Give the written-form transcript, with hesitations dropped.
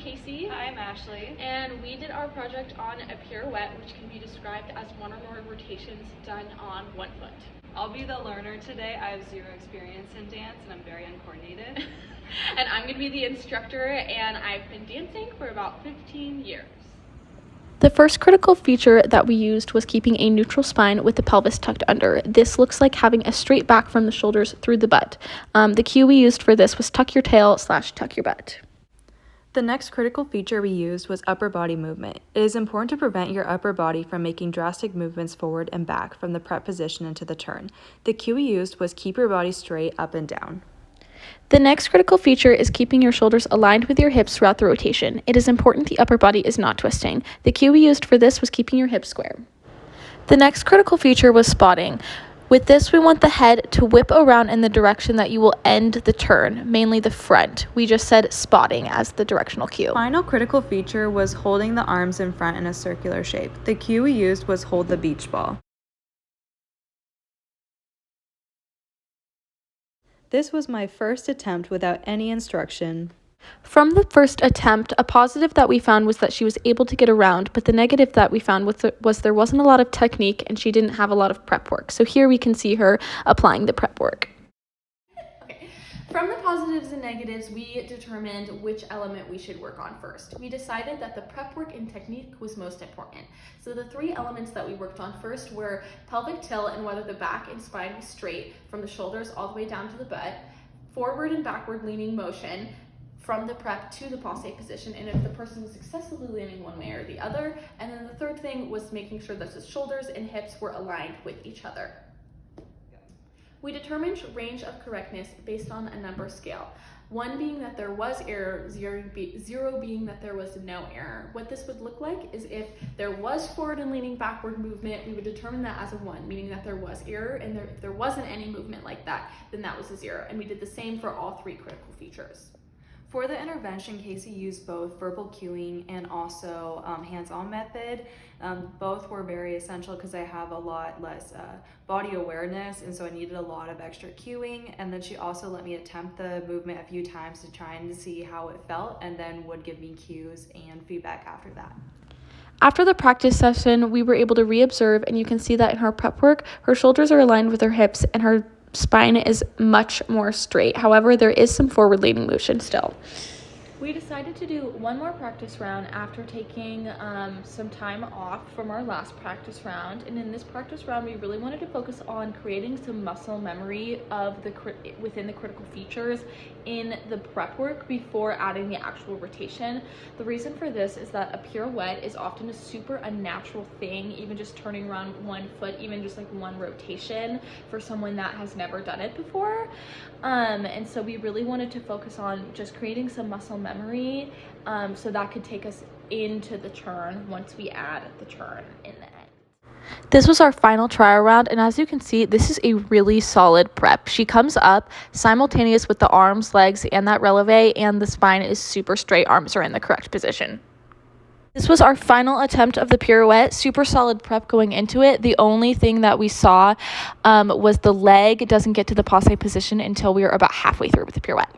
Casey. Hi, I'm Ashley. And we did our project on a pirouette, which can be described as one or more rotations done on one foot. I'll be the learner today. I have zero experience in dance and I'm very uncoordinated. And I'm going to be the instructor, and I've been dancing for about 15 years. The first critical feature that we used was keeping a neutral spine with the pelvis tucked under. This looks like having a straight back from the shoulders through the butt. The cue we used for this was tuck your tail / tuck your butt. The next critical feature we used was upper body movement. It is important to prevent your upper body from making drastic movements forward and back from the prep position into the turn. The cue we used was keep your body straight up and down. The next critical feature is keeping your shoulders aligned with your hips throughout the rotation. It is important the upper body is not twisting. The cue we used for this was keeping your hips square. The next critical feature was spotting. With this, we want the head to whip around in the direction that you will end the turn, mainly the front. We just said spotting as the directional cue. Final critical feature was holding the arms in front in a circular shape. The cue we used was hold the beach ball. This was my first attempt without any instruction. From the first attempt, a positive that we found was that she was able to get around, but the negative that we found was there wasn't a lot of technique and she didn't have a lot of prep work. So here we can see her applying the prep work. From the positives and negatives, we determined which element we should work on first. We decided that the prep work and technique was most important. So the three elements that we worked on first were pelvic tilt and whether the back and spine was straight from the shoulders all the way down to the butt, forward and backward leaning motion from the prep to the passe position, and if the person was successfully leaning one way or the other. And then the third thing was making sure that the shoulders and hips were aligned with each other. We determined range of correctness based on a number scale. 1 being that there was error, 0 being that there was no error. What this would look like is if there was forward and leaning backward movement, we would determine that as a 1, meaning that there was error, and if there wasn't any movement like that, then that was a 0. And we did the same for all 3 critical features. For the intervention, Casey used both verbal cueing and also hands-on method. Both were very essential because I have a lot less body awareness, and so I needed a lot of extra cueing. And then she also let me attempt the movement a few times to try and see how it felt, and then would give me cues and feedback after that. After the practice session, we were able to re-observe, and you can see that in her prep work, her shoulders are aligned with her hips and her spine is much more straight. However, there is some forward leaning motion still. We decided to do one more practice round after taking some time off from our last practice round. And in this practice round, we really wanted to focus on creating some muscle memory of within the critical features in the prep work before adding the actual rotation. The reason for this is that a pirouette is often a super unnatural thing, even just turning around one foot, even just like one rotation for someone that has never done it before. And so we really wanted to focus on just creating some muscle memory so that could take us into the turn once we add the turn in the end. This was our final trial round, and as you can see, this is a really solid prep. She comes up simultaneous with the arms, legs, and that releve, and the spine is super straight. Arms are in the correct position. This was our final attempt of the pirouette. Super solid prep going into it. The only thing that we saw was the leg doesn't get to the passe position until we were about halfway through with the pirouette.